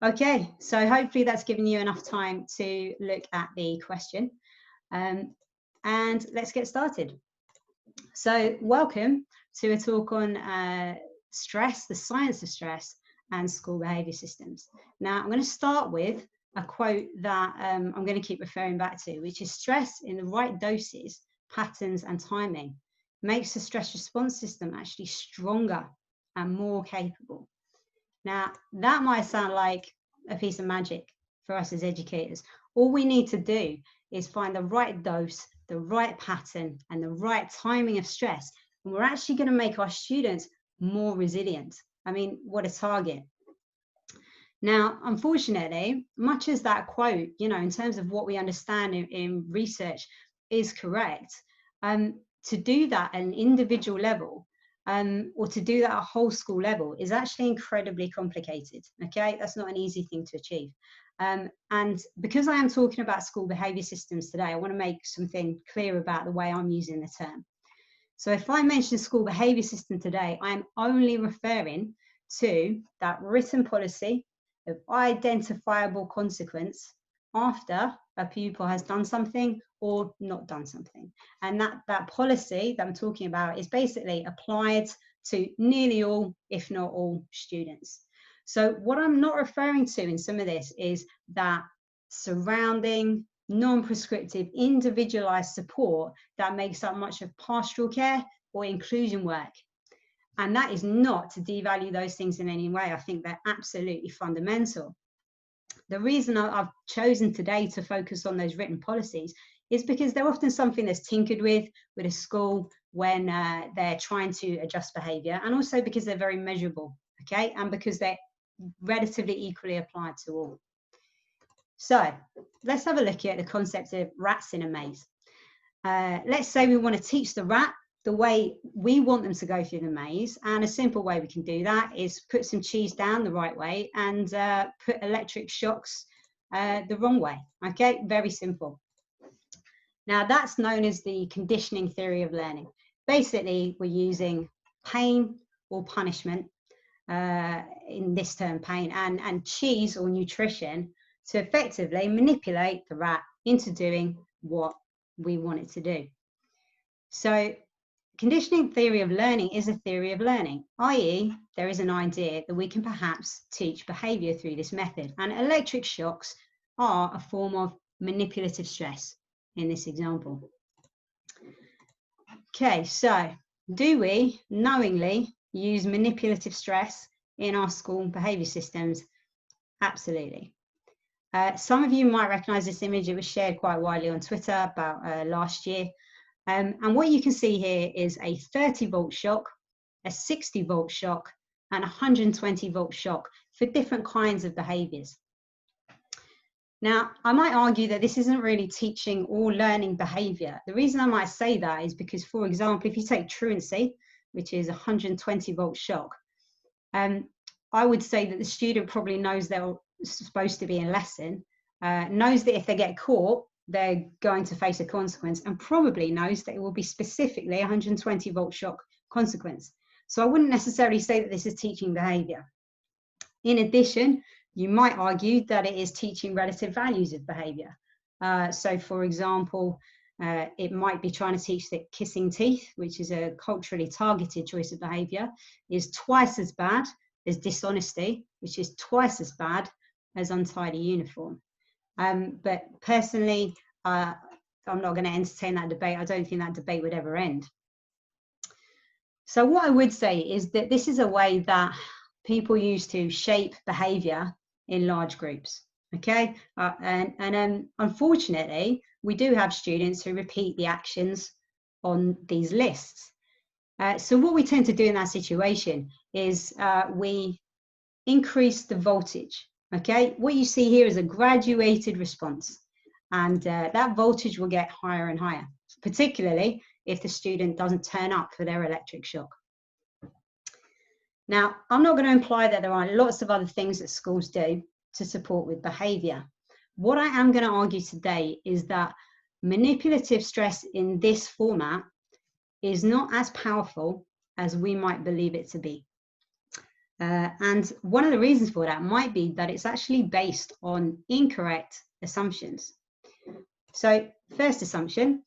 Okay, so hopefully that's given you enough time to look at the question. And let's get started. So welcome to a talk on stress, the science of stress, and school behaviour systems. Now, I'm going to start with a quote that I'm going to keep referring back to, which is stress in the right doses, patterns, and timing makes the stress response system actually stronger and more capable. Now, that might sound like a piece of magic for us as educators. All we need to do is find the right dose, the right pattern, and the right timing of stress. And we're actually going to make our students more resilient. I mean, what a target. Now, unfortunately, much as that quote, in terms of what we understand in research is correct, to do that at an individual level, or to do that at a whole school level is actually incredibly complicated. Okay, that's not an easy thing to achieve. And because I am talking about school behaviour systems today, I want to make something clear about the way I'm using the term. So if I mention school behaviour system today, I am only referring to that written policy of identifiable consequence after a pupil has done something or not done something. And that policy that I'm talking about is basically applied to nearly all, if not all, students. So what I'm not referring to in some of this is that surrounding, non-prescriptive, individualized support that makes up much of pastoral care or inclusion work. And that is not to devalue those things in any way. I think they're absolutely fundamental. The reason I've chosen today to focus on those written policies is because they're often something that's tinkered with a school when they're trying to adjust behaviour, and also because they're very measurable, okay, and because they're relatively equally applied to all. So let's have a look at the concept of rats in a maze. Let's say we want to teach the rat the way we want them to go through the maze, and a simple way we can do that is put some cheese down the right way and put electric shocks the wrong way. Okay, very simple. Now that's known as the conditioning theory of learning. Basically, we're using pain or punishment, in this term pain, and cheese or nutrition to effectively manipulate the rat into doing what we want it to do. So conditioning theory of learning is a theory of learning, i.e. there is an idea that we can perhaps teach behaviour through this method, and electric shocks are a form of manipulative stress in this example. Okay, so do we knowingly use manipulative stress in our school behaviour systems? Absolutely. Some of you might recognise this image. It was shared quite widely on Twitter about last year. And what you can see here is a 30-volt shock, a 60-volt shock, and a 120-volt shock for different kinds of behaviours. Now, I might argue that this isn't really teaching or learning behaviour. The reason I might say that is because, for example, if you take truancy, which is a 120-volt shock, I would say that the student probably knows they're supposed to be in lesson, knows that if they get caught, they're going to face a consequence, and probably knows that it will be specifically a 120-volt shock consequence. So I wouldn't necessarily say that this is teaching behaviour. In addition, you might argue that it is teaching relative values of behaviour. So, for example, it might be trying to teach that kissing teeth, which is a culturally targeted choice of behaviour, is twice as bad as dishonesty, which is twice as bad as untidy uniform. But personally, I'm not going to entertain that debate. I don't think that debate would ever end. So what I would say is that this is a way that people use to shape behaviour in large groups. Okay, and unfortunately, we do have students who repeat the actions on these lists. So what we tend to do in that situation is we increase the voltage. Okay, what you see here is a graduated response, and that voltage will get higher and higher, particularly if the student doesn't turn up for their electric shock. Now, I'm not going to imply that there aren't lots of other things that schools do to support with behaviour. What I am going to argue today is that manipulative stress in this format is not as powerful as we might believe it to be. And one of the reasons for that might be that it's actually based on incorrect assumptions. So first assumption,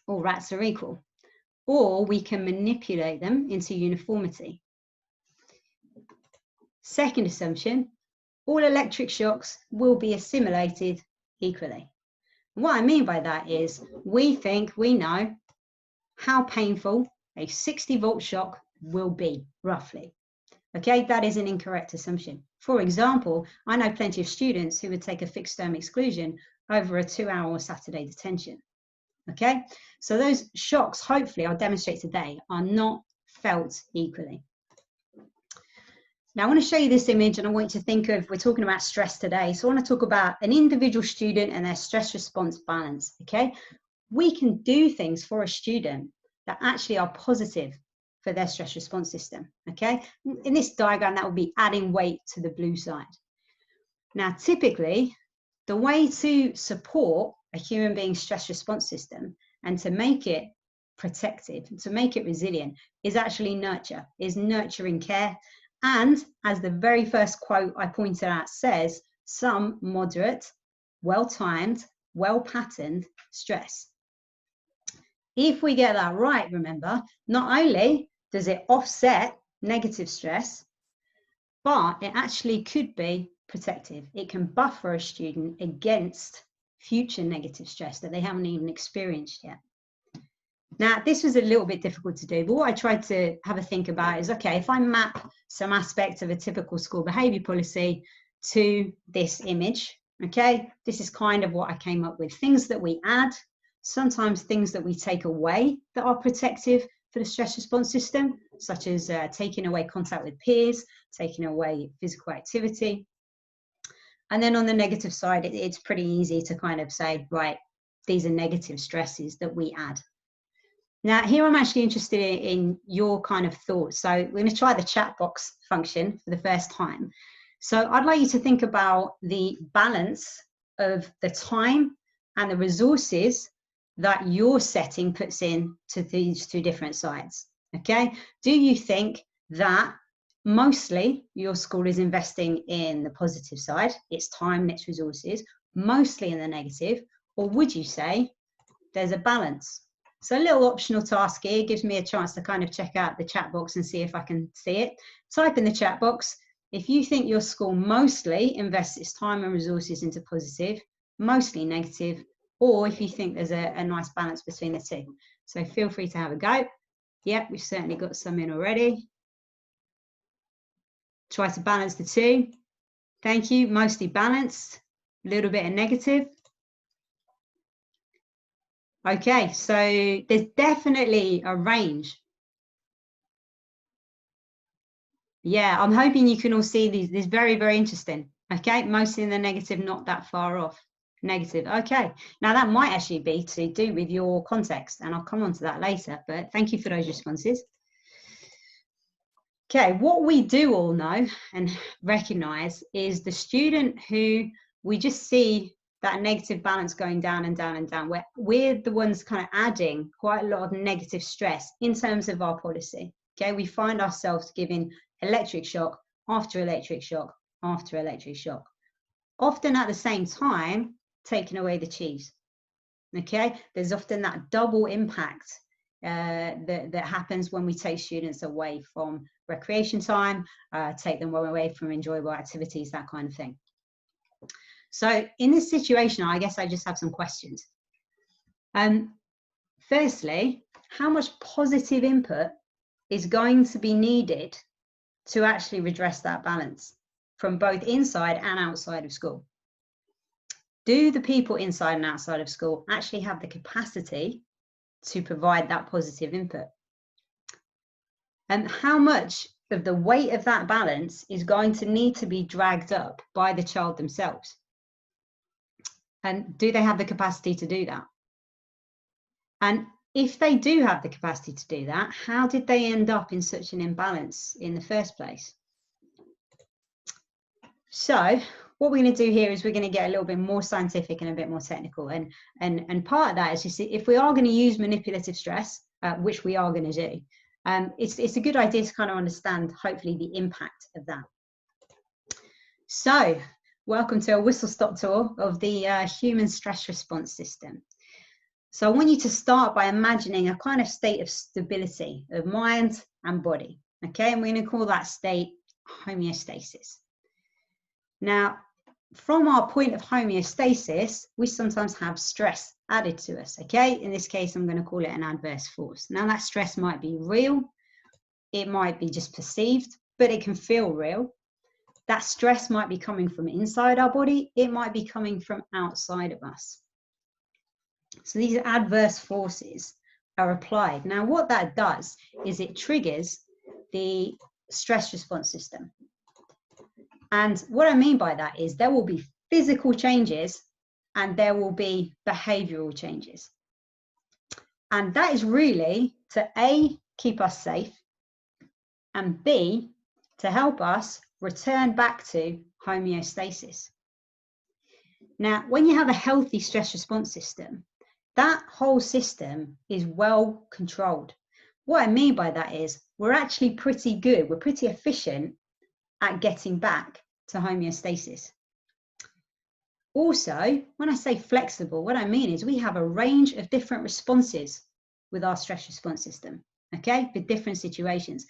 all rats are equal, or we can manipulate them into uniformity. Second assumption, all electric shocks will be assimilated equally. What I mean by that is we think we know how painful a 60-volt shock will be, roughly. Okay, that is an incorrect assumption. For example, I know plenty of students who would take a fixed term exclusion over a 2-hour Saturday detention. Okay, so those shocks, hopefully, I'll demonstrate today, are not felt equally. Now, I want to show you this image and I want you to think of, we're talking about stress today. So I want to talk about an individual student and their stress response balance, okay? We can do things for a student that actually are positive for their stress response system, okay? In this diagram, that would be adding weight to the blue side. Now, typically, the way to support a human being's stress response system and to make it protective, to make it resilient, is actually nurture, is nurturing care. And as the very first quote I pointed out says, some moderate, well-timed, well-patterned stress. If we get that right, remember, not only does it offset negative stress, but it actually could be protective. It can buffer a student against future negative stress that they haven't even experienced yet. Now, this was a little bit difficult to do, but what I tried to have a think about is, okay, if I map some aspects of a typical school behaviour policy to this image, okay, this is kind of what I came up with. Things that we add, sometimes things that we take away that are protective for the stress response system, such as taking away contact with peers, taking away physical activity. And then on the negative side, it's pretty easy to kind of say, right, these are negative stresses that we add. Now, here I'm actually interested in your kind of thoughts. So we're going to try the chat box function for the first time. So I'd like you to think about the balance of the time and the resources that your setting puts in to these two different sides. Okay, do you think that mostly your school is investing in the positive side, its time and its resources, mostly in the negative, or would you say there's a balance? So a little optional task here gives me a chance to kind of check out the chat box and see if I can see it. Type in the chat box if you think your school mostly invests its time and resources into positive, mostly negative, or if you think there's a nice balance between the two. So feel free to have a go. Yep, we've certainly got some in already. Try to balance the two. Thank you, mostly balanced, a little bit of negative. Okay, so there's definitely a range. Yeah, I'm hoping you can all see these. This is very, very interesting. Okay, mostly in the negative, not that far off. Negative. Okay, now that might actually be to do with your context, and I'll come on to that later, but thank you for those responses. Okay, what we do all know and recognize is the student who we just see that negative balance going down and down and down, where we're the ones kind of adding quite a lot of negative stress in terms of our policy. Okay, we find ourselves giving electric shock after electric shock after electric shock, often at the same time taking away the cheese. Okay, there's often that double impact that happens when we take students away from recreation time, take them away from enjoyable activities, that kind of thing. So in this situation, I guess I just have some questions. Firstly, how much positive input is going to be needed to actually redress that balance from both inside and outside of school? Do the people inside and outside of school actually have the capacity to provide that positive input? And how much of the weight of that balance is going to need to be dragged up by the child themselves? And do they have the capacity to do that? And if they do have the capacity to do that, how did they end up in such an imbalance in the first place? So what we're going to do here is we're going to get a little bit more scientific and a bit more technical. And part of that is, you see, if we are going to use manipulative stress, which we are going to do, It's a good idea to kind of understand, hopefully, the impact of that. So, welcome to a whistle-stop tour of the human stress response system. So I want you to start by imagining a kind of state of stability of mind and body, okay? And we're going to call that state homeostasis. Now, from our point of homeostasis, we sometimes have stress added to us, okay? In this case, I'm going to call it an adverse force. Now, that stress might be real, it might be just perceived, but it can feel real. That stress might be coming from inside our body, it might be coming from outside of us. So these adverse forces are applied. Now, what that does is it triggers the stress response system. And what I mean by that is there will be physical changes and there will be behavioral changes. And that is really to A, keep us safe, and B, to help us return back to homeostasis. Now, when you have a healthy stress response system, that whole system is well controlled. What I mean by that is we're actually pretty good, we're pretty efficient at getting back to homeostasis. Also, when I say flexible, what I mean is we have a range of different responses with our stress response system, okay, for different situations.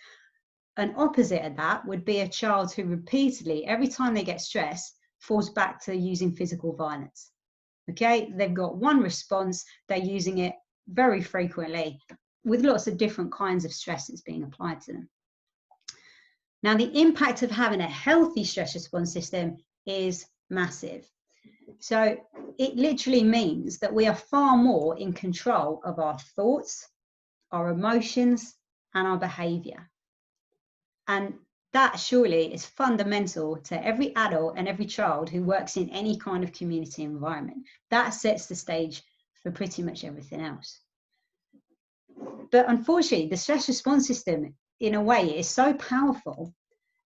An opposite of that would be a child who repeatedly, every time they get stressed, falls back to using physical violence. Okay, they've got one response, they're using it very frequently with lots of different kinds of stress that's being applied to them. Now, the impact of having a healthy stress response system is massive. So it literally means that we are far more in control of our thoughts, our emotions, and our behavior. And that surely is fundamental to every adult and every child who works in any kind of community environment. That sets the stage for pretty much everything else. But unfortunately, the stress response system, in a way, is so powerful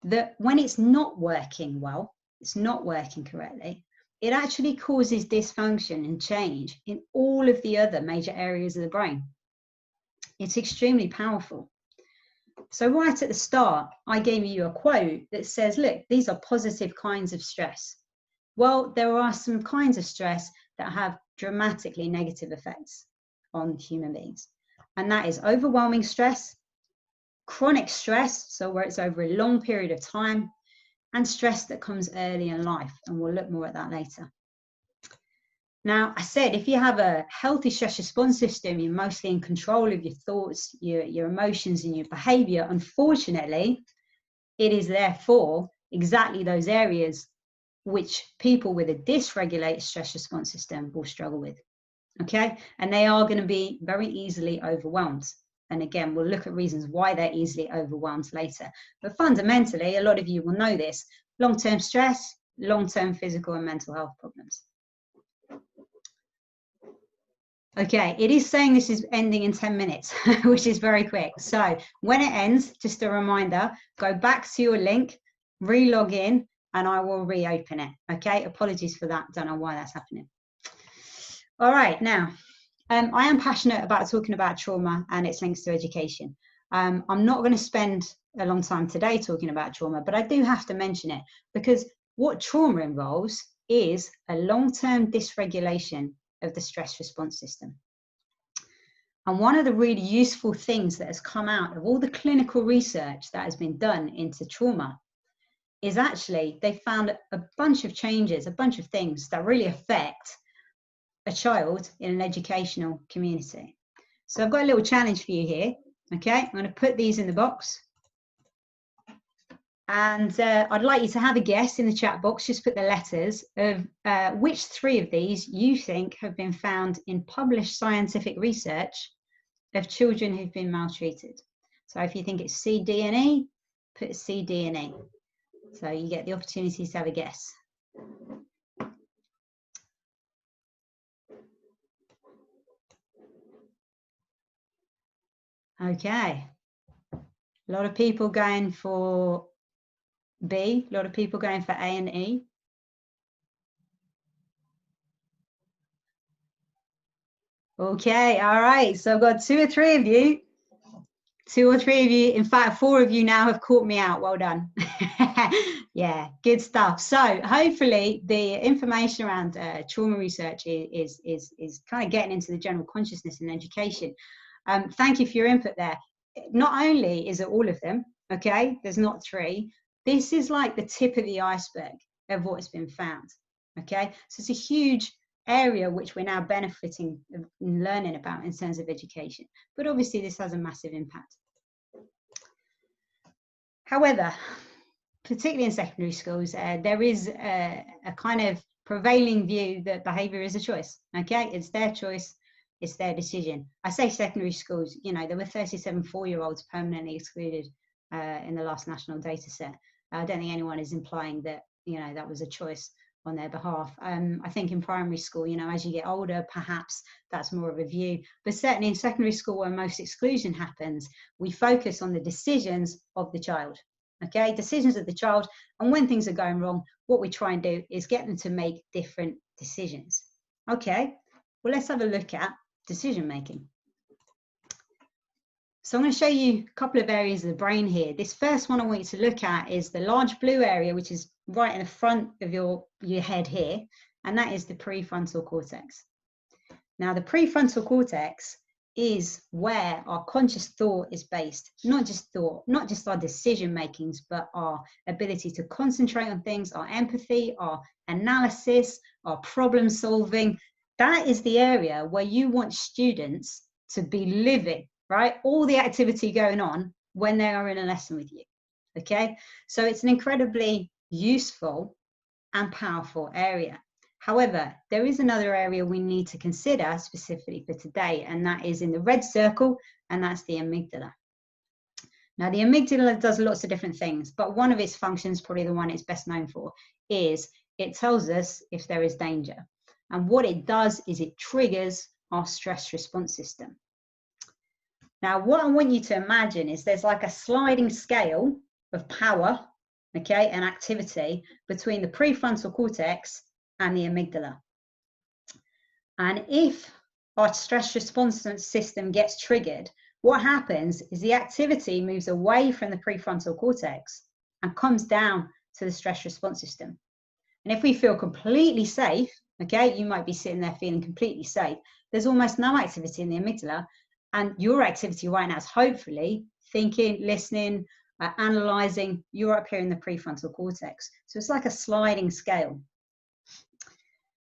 that when it's not working well, it's not working correctly, it actually causes dysfunction and change in all of the other major areas of the brain. It's extremely powerful. So right at the start, I gave you a quote that says, look, these are positive kinds of stress. Well, there are some kinds of stress that have dramatically negative effects on human beings. And that is overwhelming stress, chronic stress, so where it's over a long period of time, and stress that comes early in life. And we'll look more at that later. Now, I said, if you have a healthy stress response system, you're mostly in control of your thoughts, your emotions, and your behavior. Unfortunately, it is therefore exactly those areas which people with a dysregulated stress response system will struggle with, okay? And they are going to be very easily overwhelmed. And again, we'll look at reasons why they're easily overwhelmed later. But fundamentally, a lot of you will know this, long-term stress, long-term physical and mental health problems. Okay, it is saying this is ending in 10 minutes, which is very quick. So when it ends, just a reminder, go back to your link, re-log in, and I will reopen it. Okay, apologies for that. Don't know why that's happening. All right, now, I am passionate about talking about trauma and its links to education. I'm not going to spend a long time today talking about trauma, but I do have to mention it because what trauma involves is a long-term dysregulation of the stress response system. And one of the really useful things that has come out of all the clinical research that has been done into trauma is actually they found a bunch of changes, a bunch of things that really affect a child in an educational community. So I've got a little challenge for you here. Okay, I'm going to put these in the box. And I'd like you to have a guess in the chat box, just put the letters of which three of these you think have been found in published scientific research of children who've been maltreated. So if you think it's C, D, and E, put C, D, and E. So you get the opportunity to have a guess. Okay. A lot of people going for B, a lot of people going for A and E. Okay, all right. So I've got 2 or 3 of you 2 or 3 of you, in fact 4 of you now have caught me out. Well done. Yeah, good stuff. So hopefully the information around trauma research is kind of getting into the general consciousness in education. Thank you for your input there. Not only is it all of them, okay, there's not 3, this is like the tip of the iceberg of what's been found, okay? So it's a huge area which we're now benefiting and learning about in terms of education, but obviously this has a massive impact. However, particularly in secondary schools, there is a kind of prevailing view that behaviour is a choice, okay? It's their choice, it's their decision. I say secondary schools, you know, there were 37 4-year-olds permanently excluded in the last national data set. I don't think anyone is implying that, you know, that was a choice on their behalf. I think in primary school, you know, as you get older, perhaps that's more of a view, but certainly in secondary school where most exclusion happens, we focus on the decisions of the child, okay? Decisions of the child, and when things are going wrong, what we try and do is get them to make different decisions. Okay, well, let's have a look at decision making. So I'm going to show you a couple of areas of the brain here. This first one I want you to look at is the large blue area, which is right in the front of your head here, and that is the prefrontal cortex. Now, the prefrontal cortex is where our conscious thought is based. Not just thought, not just our decision makings, but our ability to concentrate on things, our empathy, our analysis, our problem solving. That is the area where you want students to be living, right? All the activity going on when they are in a lesson with you, okay? So it's an incredibly useful and powerful area. However, there is another area we need to consider specifically for today, and that is in the red circle, and that's the amygdala. Now, the amygdala does lots of different things, but one of its functions, probably the one it's best known for, is it tells us if there is danger. And what it does is it triggers our stress response system. Now, what I want you to imagine is there's like a sliding scale of power, okay, and activity between the prefrontal cortex and the amygdala. And if our stress response system gets triggered, what happens is the activity moves away from the prefrontal cortex and comes down to the stress response system. And if we feel completely safe, okay, you might be sitting there feeling completely safe, there's almost no activity in the amygdala, and your activity right now is hopefully thinking, listening, analysing. You're up here in the prefrontal cortex. So it's like a sliding scale.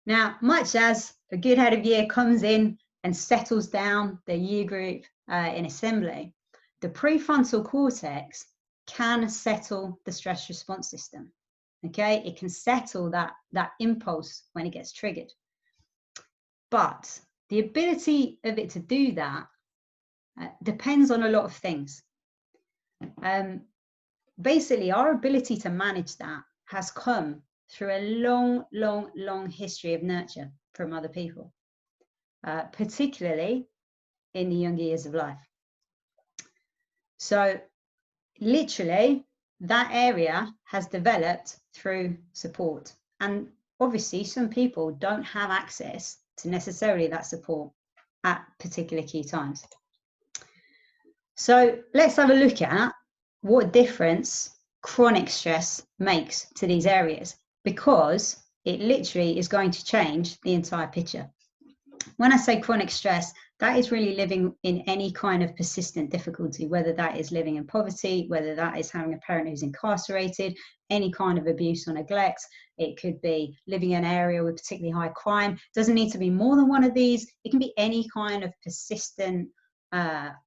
Now, much as a good head of year comes in and settles down the year group in assembly, the prefrontal cortex can settle the stress response system. Okay, it can settle that impulse when it gets triggered. But the ability of it to do that depends on a lot of things. Basically, our ability to manage that has come through a long history of nurture from other people, particularly in the younger years of life. So literally, that area has developed through support. And obviously, some people don't have access to necessarily that support at particular key times. So let's have a look at what difference chronic stress makes to these areas, because it literally is going to change the entire picture. When I say chronic stress, that is really living in any kind of persistent difficulty, whether that is living in poverty, whether that is having a parent who's incarcerated, any kind of abuse or neglect. It could be living in an area with particularly high crime. It doesn't need to be more than one of these. It can be any kind of persistent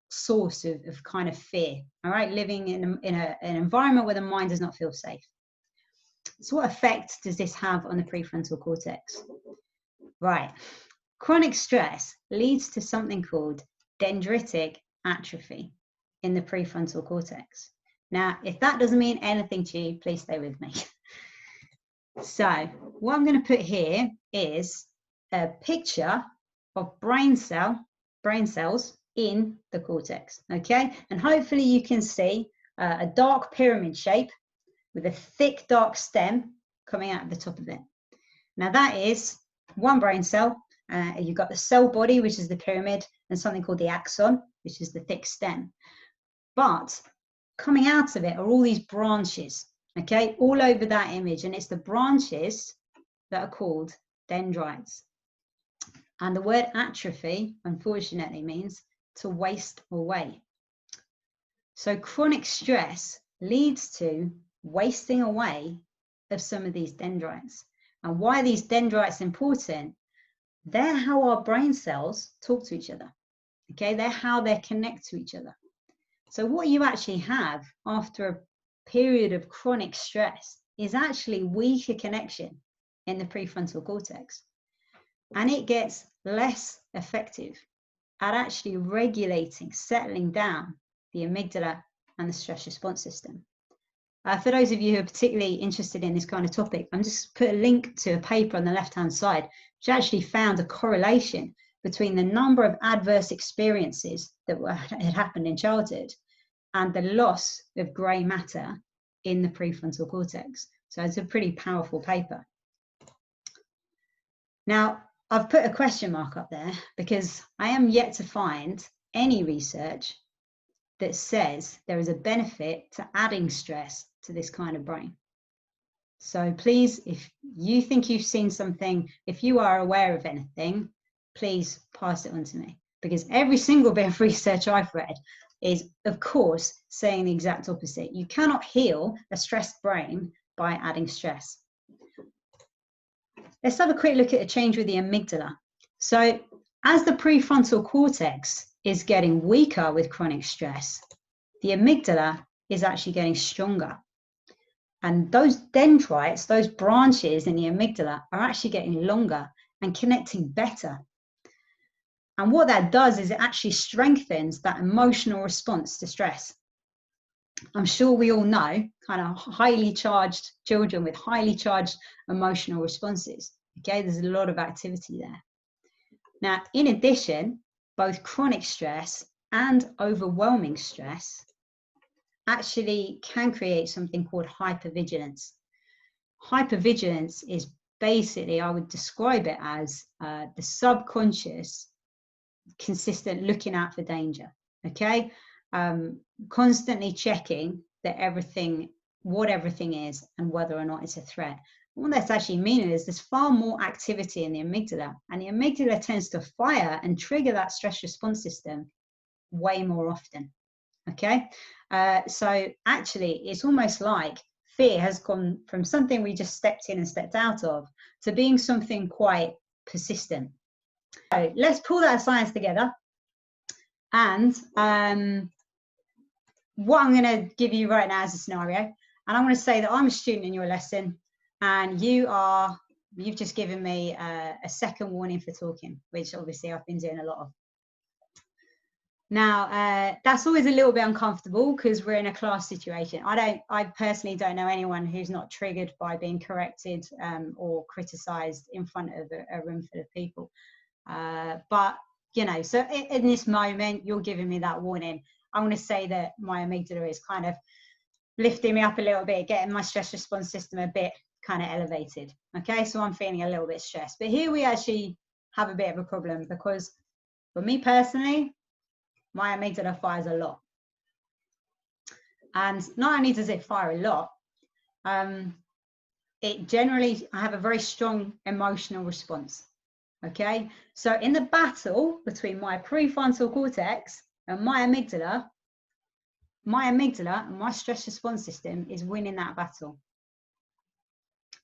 source of kind of fear, all right? Living in an environment where the mind does not feel safe. So what effect does this have on the prefrontal cortex? Right. Chronic stress leads to something called dendritic atrophy in the prefrontal cortex. Now, if that doesn't mean anything to you, please stay with me. So what I'm going to put here is a picture of brain cells in the cortex, okay? And hopefully you can see a dark pyramid shape with a thick dark stem coming out of the top of it. Now that is one brain cell. You've got the cell body, which is the pyramid, and something called the axon, which is the thick stem. But coming out of it are all these branches, okay, all over that image. And it's the branches that are called dendrites. And the word atrophy, unfortunately, means to waste away. So chronic stress leads to wasting away of some of these dendrites. And why are these dendrites important? They're how our brain cells talk to each other. Okay, they're how they connect to each other. So what you actually have after a period of chronic stress is actually weaker connection in the prefrontal cortex. And it gets less effective at actually regulating, settling down the amygdala and the stress response system. For those of you who are particularly interested in this kind of topic, I'm just put a link to a paper on the left-hand side, which actually found a correlation between the number of adverse experiences that had happened in childhood and the loss of grey matter in the prefrontal cortex. So it's a pretty powerful paper. Now, I've put a question mark up there because I am yet to find any research that says there is a benefit to adding stress to this kind of brain. So please, if you think you've seen something, if you are aware of anything, please pass it on to me, because every single bit of research I've read is, of course, saying the exact opposite. You cannot heal a stressed brain by adding stress. Let's have a quick look at a change with the amygdala. So as the prefrontal cortex is getting weaker with chronic stress, the amygdala is actually getting stronger. And those dendrites, those branches in the amygdala, are actually getting longer and connecting better. And what that does is it actually strengthens that emotional response to stress. I'm sure we all know kind of highly charged children with highly charged emotional responses. Okay, there's a lot of activity there. Now, in addition, both chronic stress and overwhelming stress actually can create something called hypervigilance. Hypervigilance is basically, I would describe it as the subconscious, consistent looking out for danger. Okay, constantly checking that what everything is and whether or not it's a threat. What that's actually meaning is there's far more activity in the amygdala, and the amygdala tends to fire and trigger that stress response system way more often. Okay, so actually it's almost like fear has gone from something we just stepped in and stepped out of to being something quite persistent. So let's pull that science together, and what I'm going to give you right now is a scenario, and I'm going to say that I'm a student in your lesson and you've just given me a second warning for talking, which obviously I've been doing a lot of. Now, that's always a little bit uncomfortable because we're in a class situation. I personally don't know anyone who's not triggered by being corrected or criticized in front of a room full of people. But, you know, so in this moment, you're giving me that warning. I'm going to say that my amygdala is kind of lifting me up a little bit, getting my stress response system a bit kind of elevated. Okay, so I'm feeling a little bit stressed. But here we actually have a bit of a problem because for me personally, my amygdala fires a lot. And not only does it fire a lot, it generally, I have a very strong emotional response. Okay, so in the battle between my prefrontal cortex and my amygdala and my stress response system is winning that battle.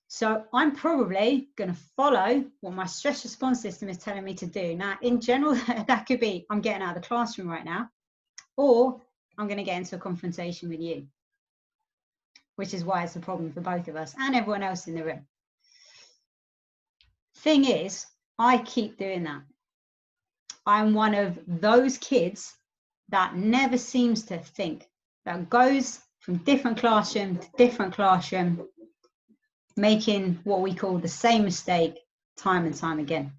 So I'm probably going to follow what my stress response system is telling me to do. Now, in general, that could be I'm getting out of the classroom right now, or I'm going to get into a confrontation with you, which is why it's a problem for both of us and everyone else in the room. Thing is, I keep doing that. I'm one of those kids that never seems to think, that goes from different classroom to different classroom, making what we call the same mistake time and time again.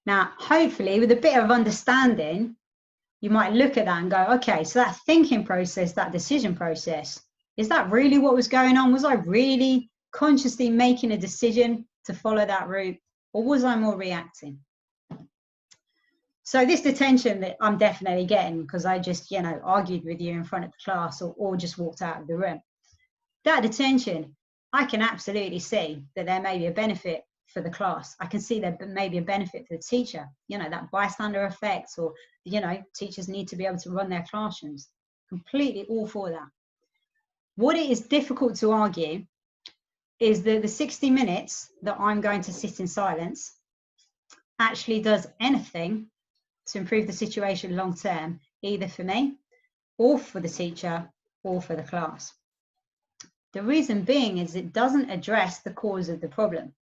Now, hopefully, with a bit of understanding, you might look at that and go, okay, so that thinking process, that decision process, is that really what was going on? Was I really consciously making a decision to follow that route, or was I more reacting? So this detention that I'm definitely getting because I just, you know, argued with you in front of the class or just walked out of the room. That detention, I can absolutely see that there may be a benefit for the class. I can see there may be a benefit for the teacher, you know, that bystander effect, or, you know, teachers need to be able to run their classrooms. Completely all for that. What it is difficult to argue is that the 60 minutes that I'm going to sit in silence actually does anything to improve the situation long term, either for me or for the teacher or for the class. The reason being is it doesn't address the cause of the problem.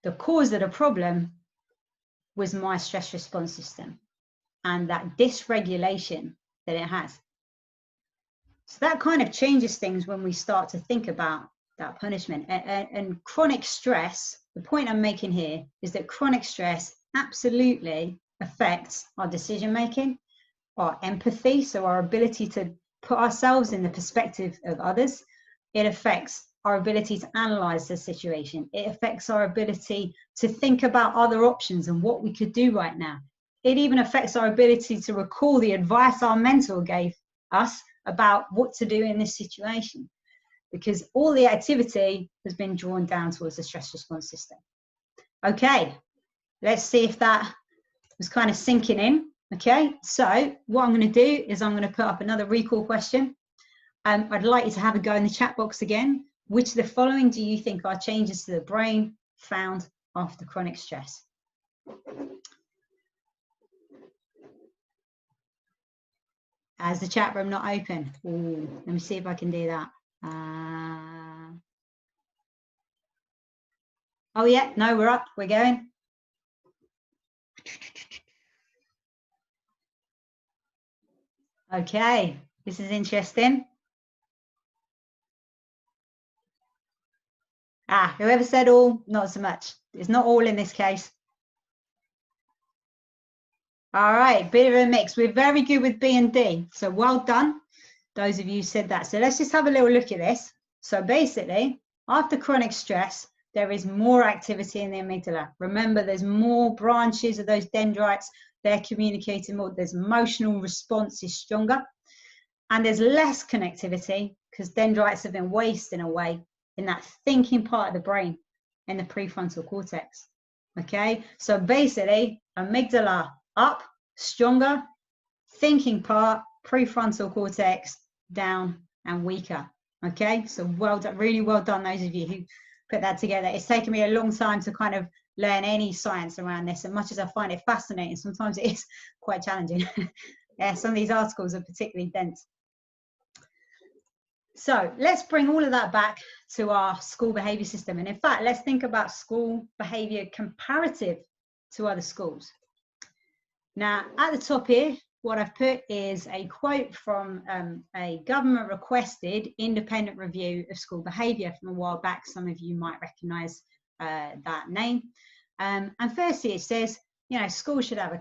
The cause of the problem was my stress response system and that dysregulation that it has. So that kind of changes things when we start to think about that punishment. And chronic stress, the point I'm making here is that chronic stress absolutely affects our decision making, our empathy, so our ability to put ourselves in the perspective of others. It affects our ability to analyze the situation. It affects our ability to think about other options and what we could do right now. It even affects our ability to recall the advice our mentor gave us about what to do in this situation, because all the activity has been drawn down towards the stress response system. Okay, let's see if that was kind of sinking in. Okay, so what I'm going to do is I'm going to put up another recall question. I'd like you to have a go in the chat box again. Which of the following do you think are changes to the brain found after chronic stress? As the chat room not open? Ooh, let me see if I can do that. Oh yeah, no, we're up, we're going. Okay, this is interesting. Whoever said all, not so much. It's not all in this case. All right, bit of a mix. We're very good with B and D, so well done, those of you who said that. So let's just have a little look at this. So basically, after chronic stress, there is more activity in the amygdala. Remember, there's more branches of those dendrites. They're communicating more. There's emotional response is stronger. And there's less connectivity because dendrites have been wasting away in that thinking part of the brain, in the prefrontal cortex. Okay, so basically, amygdala up, stronger, thinking part, prefrontal cortex down and weaker. Okay, so well done, really well done, those of you who put that together. It's taken me a long time to kind of learn any science around this, and much as I find it fascinating, sometimes it is quite challenging. Yeah, some of these articles are particularly dense. So let's bring all of that back to our school behaviour system. And in fact, let's think about school behaviour comparative to other schools. Now, at the top here, what I've put is a quote from a government requested independent review of school behaviour from a while back. Some of you might recognise that name. And firstly, it says, you know, schools should have a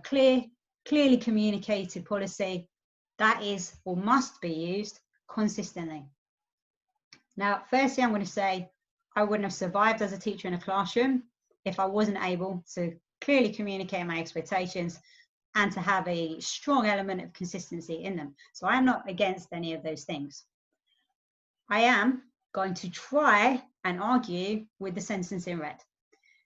clearly communicated policy that is or must be used consistently. Now, firstly, I'm going to say I wouldn't have survived as a teacher in a classroom if I wasn't able to clearly communicate my expectations and to have a strong element of consistency in them. So I'm not against any of those things. I am going to try and argue with the sentence in red.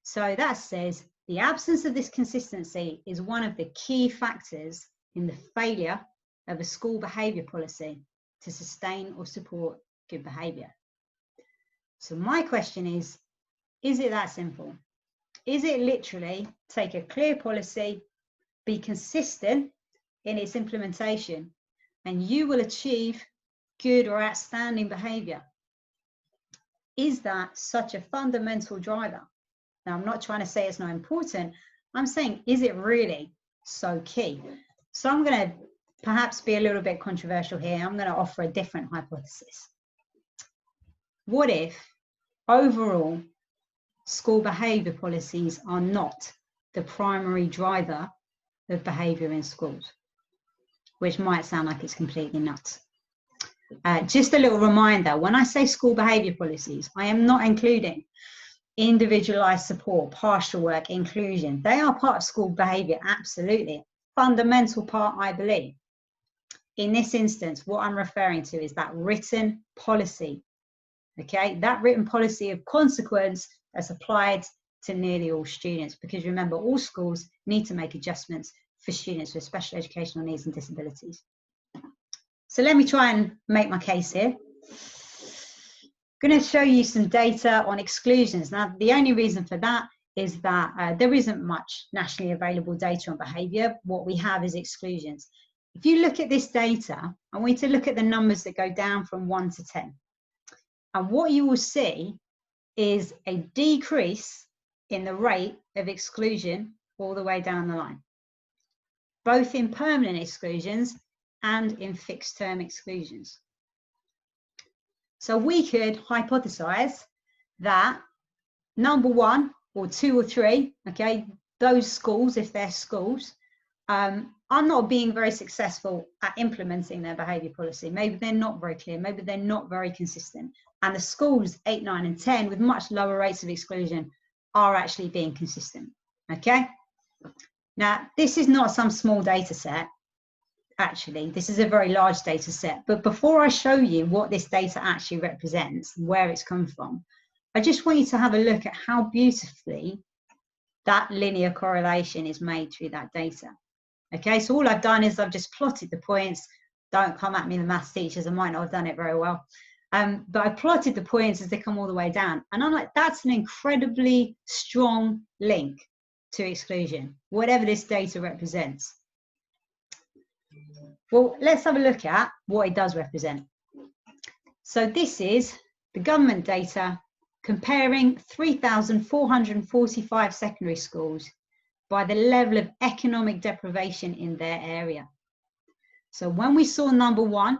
So that says the absence of this consistency is one of the key factors in the failure of a school behaviour policy to sustain or support good behaviour. So my question is it that simple? Is it literally take a clear policy, be consistent in its implementation, and you will achieve good or outstanding behaviour? Is that such a fundamental driver? Now, I'm not trying to say it's not important. I'm saying, is it really so key? So I'm going to perhaps be a little bit controversial here. I'm going to offer a different hypothesis. What if overall school behaviour policies are not the primary driver of behaviour in schools? Which might sound like it's completely nuts. Just a little reminder, when I say school behaviour policies, I am not including individualised support, partial work, inclusion. They are part of school behaviour, absolutely. fundamental part, I believe. In this instance, what I'm referring to is that written policy, okay? That written policy of consequence that's applied to nearly all students, because remember, all schools need to make adjustments for students with special educational needs and disabilities. So let me try and make my case here. I'm going to show you some data on exclusions. Now, the only reason for that is that there isn't much nationally available data on behaviour. What we have is exclusions. If you look at this data, I want you to look at the numbers that go down from 1 to 10. And what you will see is a decrease in the rate of exclusion all the way down the line, both in permanent exclusions and in fixed term exclusions. So we could hypothesize that number 1 or 2 or 3, okay, those schools, if they're schools, are not being very successful at implementing their behaviour policy. Maybe they're not very clear, maybe they're not very consistent. And the schools 8, 9 and 10 with much lower rates of exclusion are actually being consistent, okay? Now, this is not some small data set, actually. This is a very large data set. But before I show you what this data actually represents, where it's come from, I just want you to have a look at how beautifully that linear correlation is made through that data. Okay, so all I've done is I've just plotted the points. Don't come at me, the maths teachers, I might not have done it very well. But I plotted the points as they come all the way down. And I'm like, that's an incredibly strong link to exclusion, whatever this data represents. Well, let's have a look at what it does represent. So this is the government data comparing 3,445 secondary schools by the level of economic deprivation in their area. So when we saw number 1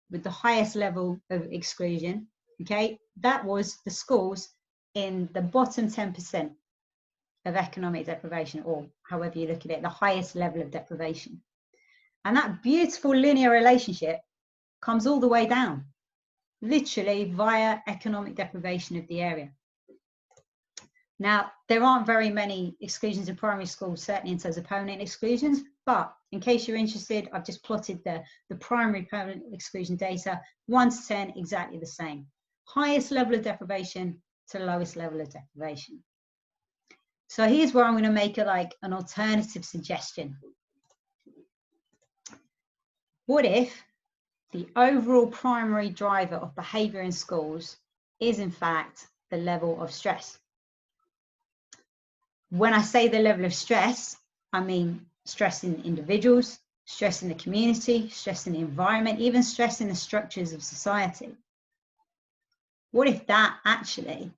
with the highest level of exclusion, okay, that was the schools in the bottom 10% of economic deprivation, or however you look at it, the highest level of deprivation. And that beautiful linear relationship comes all the way down, literally via economic deprivation of the area. Now, there aren't very many exclusions in primary schools, certainly in terms of permanent exclusions, but in case you're interested, I've just plotted the primary permanent exclusion data, 1 to 10, exactly the same. Highest level of deprivation to lowest level of deprivation. So here's where I'm going to make an alternative suggestion. What if the overall primary driver of behaviour in schools is in fact the level of stress? When I say the level of stress, I mean stress in individuals, stress in the community, stress in the environment, even stress in the structures of society. What if that actually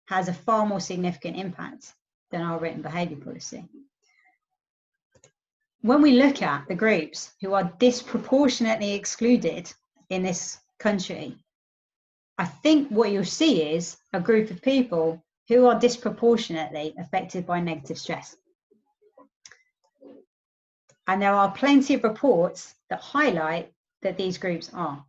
has a far more significant impact than our written behaviour policy? When we look at the groups who are disproportionately excluded in this country, I think what you'll see is a group of people who are disproportionately affected by negative stress. And there are plenty of reports that highlight that these groups are.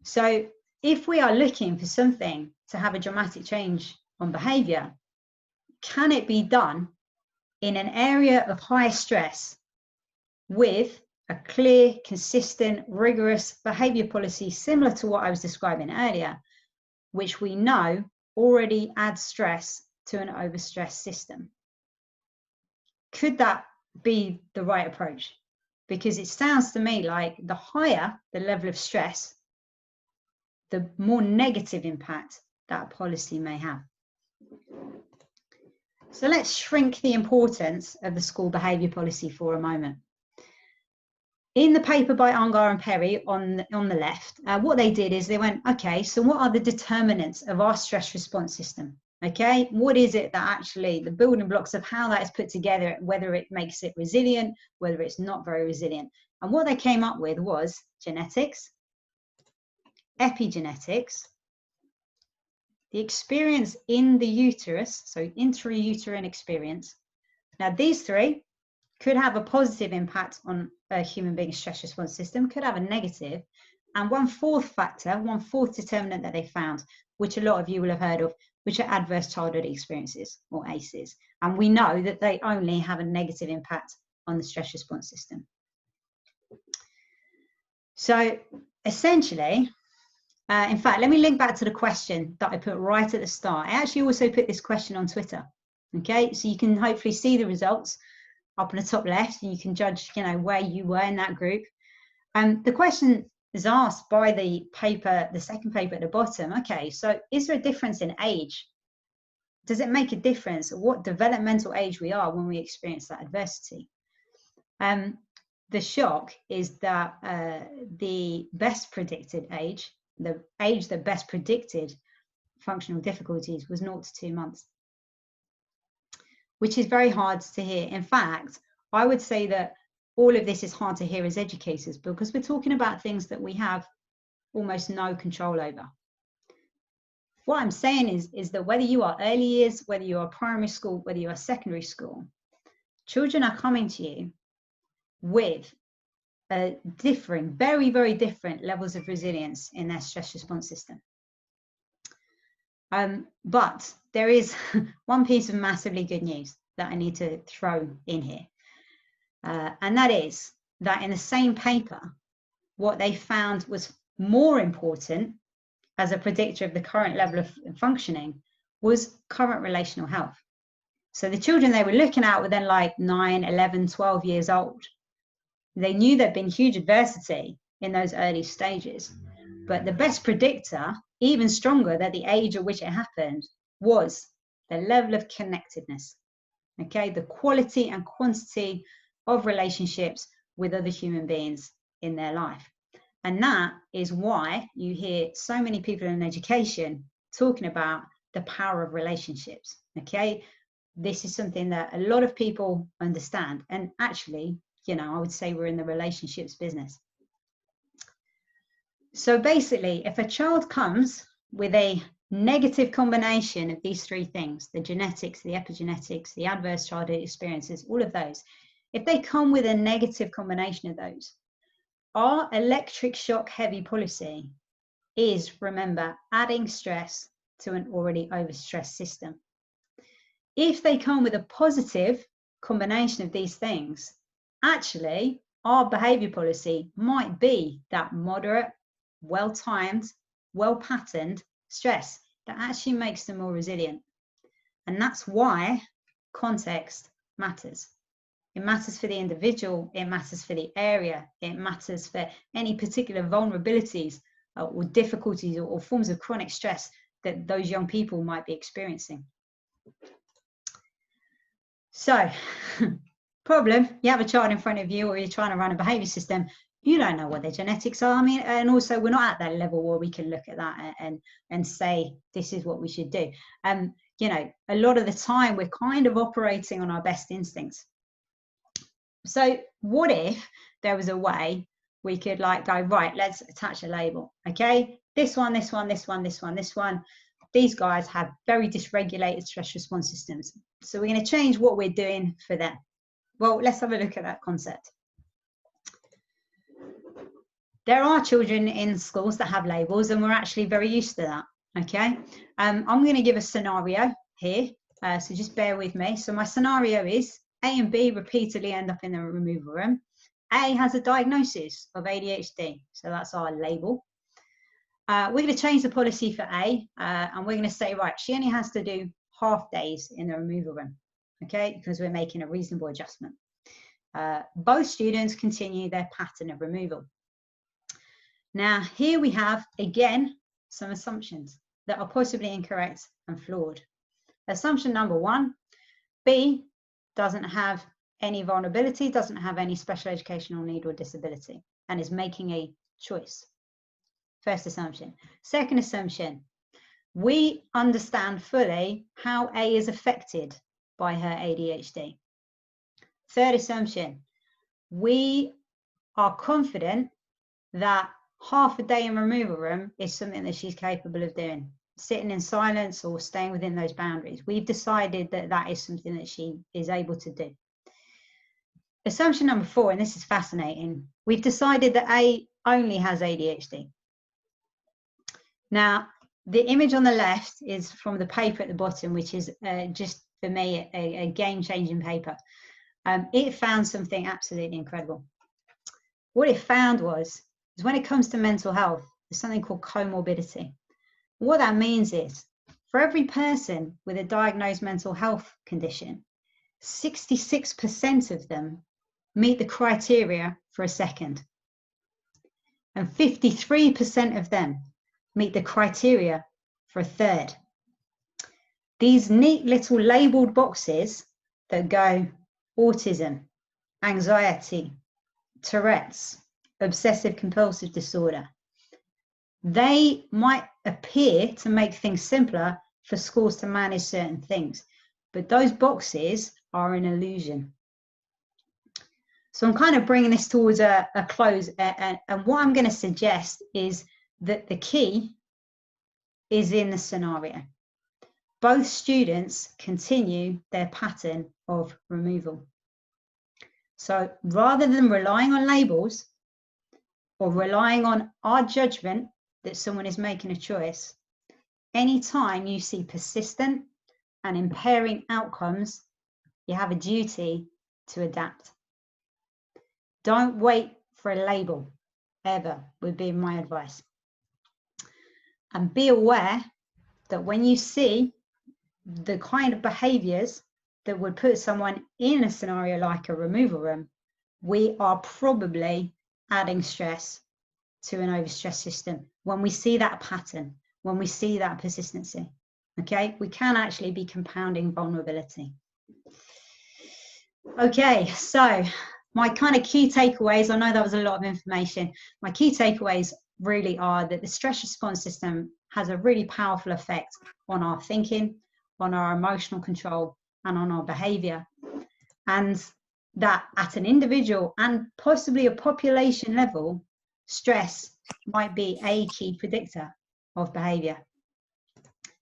So if we are looking for something to have a dramatic change on behaviour, can it be done in an area of high stress with a clear, consistent, rigorous behaviour policy similar to what I was describing earlier, which we know already adds stress to an overstressed system? Could that be the right approach? Because it sounds to me like the higher the level of stress, the more negative impact that policy may have. So let's shrink the importance of the school behaviour policy for a moment. In the paper by Ungar and Perry on the left, what they did is they went, okay, so what are the determinants of our stress response system? Okay, what is it that actually the building blocks of how that is put together, whether it makes it resilient, whether it's not very resilient? And what they came up with was genetics, epigenetics, the experience in the uterus, so intrauterine experience. Now, these 3 could have a positive impact on a human being's stress response system, could have a negative, and 1/4 factor, 1/4 determinant that they found, which a lot of you will have heard of, which are adverse childhood experiences, or ACEs. And we know that they only have a negative impact on the stress response system. So essentially, in fact, let me link back to the question that I put right at the start. I actually also put this question on Twitter. Okay, so you can hopefully see the results up in the top left, and you can judge, you know, where you were in that group. And the question is asked by the paper, the second paper at the bottom. Okay, so is there a difference in age? Does it make a difference at what developmental age we are when we experience that adversity? The shock is that the best predicted age, the age that best predicted functional difficulties, was 0 to 2 months, which is very hard to hear. In fact, I would say that all of this is hard to hear as educators because we're talking about things that we have almost no control over. What I'm saying is that whether you are early years, whether you are primary school, whether you are secondary school, children are coming to you with differing, very, very different levels of resilience in their stress response system. But there is one piece of massively good news that I need to throw in here. And that is that in the same paper, what they found was more important as a predictor of the current level of functioning was current relational health. So the children they were looking at were then like 9, 11, 12 years old. They knew there'd been huge adversity in those early stages, but the best predictor, even stronger than the age at which it happened, was the level of connectedness, okay? The quality and quantity of relationships with other human beings in their life. And that is why you hear so many people in education talking about the power of relationships, okay? This is something that a lot of people understand. And actually, you know, I would say we're in the relationships business. So basically, if a child comes with a negative combination of these three things, the genetics, the epigenetics, the adverse childhood experiences, all of those, if they come with a negative combination of those, our electric shock heavy policy is, remember, adding stress to an already overstressed system. If they come with a positive combination of these things, actually, our behavior policy might be that moderate, well-timed, well-patterned stress that actually makes them more resilient. And that's why context matters. It matters for the individual, it matters for the area, it matters for any particular vulnerabilities or difficulties or forms of chronic stress that those young people might be experiencing. So, problem, you have a child in front of you or you're trying to run a behavior system, you don't know what their genetics are. I mean, and also we're not at that level where we can look at that and say, this is what we should do. You know, a lot of the time we're kind of operating on our best instincts. So what if there was a way we could like go, right, let's attach a label, okay? This one, this one, this one, this one, this one. These guys have very dysregulated stress response systems. So we're going to change what we're doing for them. Well, let's have a look at that concept. There are children in schools that have labels and we're actually very used to that, okay? I'm going to give a scenario here, so just bear with me. So my scenario is A and B repeatedly end up in the removal room. A has a diagnosis of ADHD, so that's our label. We're going to change the policy for A, and we're going to say, right, she only has to do half days in the removal room, okay, because we're making a reasonable adjustment. Both students continue their pattern of removal. Now, here we have, again, some assumptions that are possibly incorrect and flawed. Assumption number one, B doesn't have any vulnerability, doesn't have any special educational need or disability, and is making a choice. First assumption. Second assumption, we understand fully how A is affected by her ADHD. Third assumption, we are confident that half a day in removal room is something that she's capable of doing, sitting in silence or staying within those boundaries. We've decided that that is something that she is able to do. Assumption number four, and this is fascinating, we've decided that A only has ADHD. Now, the image on the left is from the paper at the bottom, which is just, for me, a game-changing paper. it found something absolutely incredible. What it found was when it comes to mental health, there's something called comorbidity. What that means is, for every person with a diagnosed mental health condition, 66% of them meet the criteria for a second, and 53% of them meet the criteria for a third. These neat little labeled boxes that go autism, anxiety, Tourette's, obsessive compulsive disorder, they might appear to make things simpler for schools to manage certain things, but those boxes are an illusion. So I'm kind of bringing this towards a close, and what I'm going to suggest is that the key is in the scenario. Both students continue their pattern of removal. So rather than relying on labels or relying on our judgment that someone is making a choice, anytime you see persistent and impairing outcomes, you have a duty to adapt. Don't wait for a label, ever, would be my advice. And be aware that when you see the kind of behaviours that would put someone in a scenario like a removal room, we are probably adding stress to an overstressed system. When we see that pattern, when we see that persistency, okay, we can actually be compounding vulnerability. Okay, so my kind of key takeaways, I know that was a lot of information. My key takeaways really are that the stress response system has a really powerful effect on our thinking, on our emotional control, and on our behavior. And that at an individual and possibly a population level, stress might be a key predictor of behavior.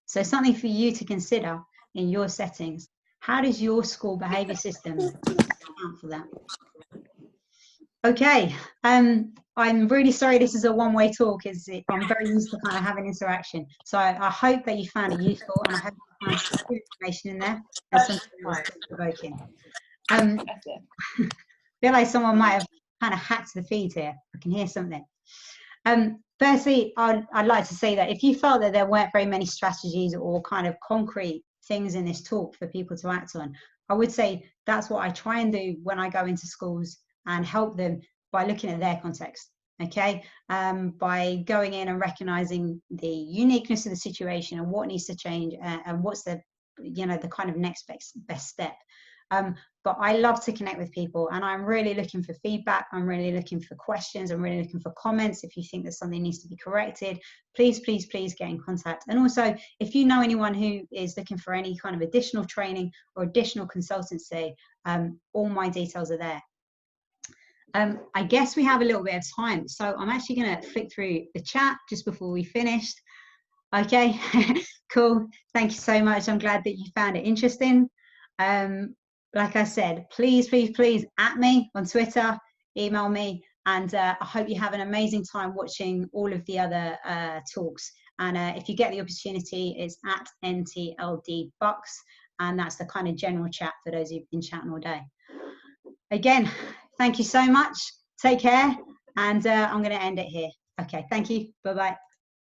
So something for you to consider in your settings. How does your school behavior system account for that? Okay, I'm really sorry this is a one-way talk. I'm very used to kind of having interaction. So I hope that you found it useful, and I hope you found some good information in there and something that was provoking. I feel like someone might have kind of hacked the feed here. I can hear something. Firstly, I'd like to say that if you felt that there weren't very many strategies or kind of concrete things in this talk for people to act on, I would say that's what I try and do when I go into schools and help them by looking at their context, okay? By going in and recognizing the uniqueness of the situation and what needs to change and what's the, you know, the kind of next best step. But I love to connect with people, and I'm really looking for feedback. I'm really looking for questions. I'm really looking for comments. If you think that something needs to be corrected, please, please, please get in contact. And also, if you know anyone who is looking for any kind of additional training or additional consultancy, all my details are there. I guess we have a little bit of time, so I'm actually going to flick through the chat just before we finished. Okay, cool. Thank you so much. I'm glad that you found it interesting. Like I said, please, please, please at me on Twitter, email me, and I hope you have an amazing time watching all of the other talks. And if you get the opportunity, it's at NTLD Bucks, and that's the kind of general chat for those who've been chatting all day. Again, thank you so much. Take care, and I'm going to end it here. Okay, thank you. Bye-bye.